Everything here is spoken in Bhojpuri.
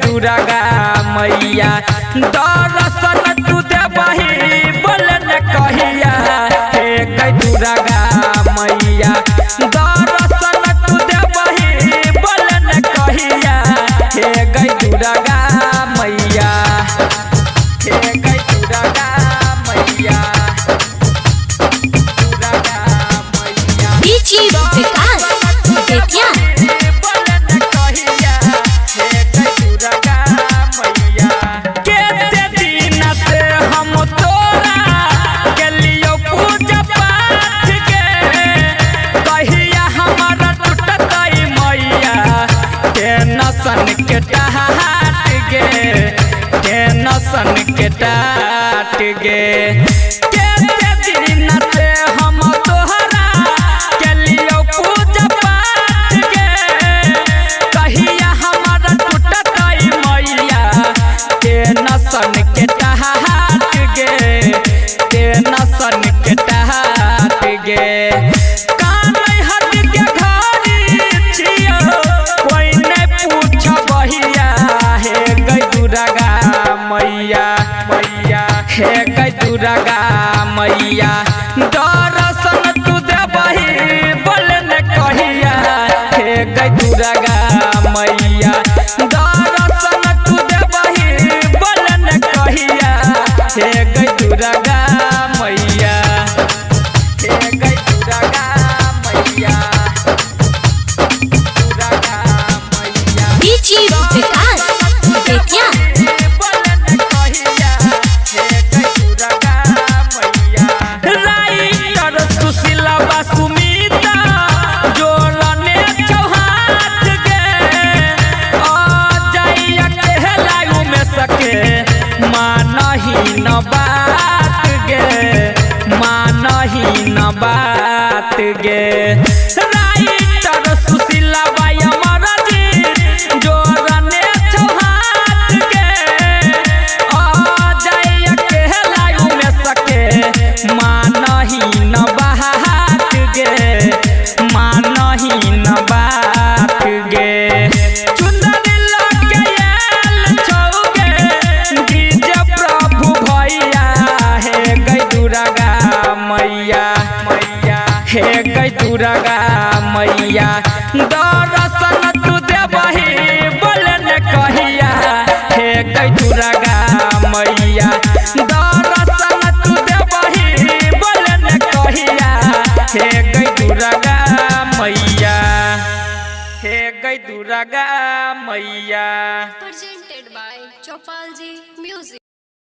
दुर्गा मैया दर्शन तू देबही बोलन कहिया हे गई दुर्गा मैया दर्शन तू देबही बोलन कहिया हे गई दुर्गा मैया हे गई दुर्गा मैया दुर्गा मैया बीची विकास बेतिया सन के टाट गे दिन से हम तोहरा के लियो पूजा पाठ गे कहिया हमारा टूटत मैया के नसन के टाट गे के नसन के टाट गे हे गई दुर्गा मैया दर्शन तू देबही बोलन कहिया हे गई दुर्गा मैया दर्शन तू देबही बोलन कहिया हे गई दुर्गा मैया हे गई दुर्गा मैया दुर्गा मैया बीची विकास बेतिया मानही न बात गे मानही न बात गे राइटर सुशीला बाई अमर जी जोरने चौहान गे अजय कहलायु में सके मानही न बात गे मानही न बात गे हे गई दुर्गा मैया दर्शन तू देबही बोलन कहिया हे गई दुर्गा मैया दर्शन तू देबही बोलन कहिया हे गई दुर्गा मैया हे गई दुर्गा मैया presented by Chopal Ji Music।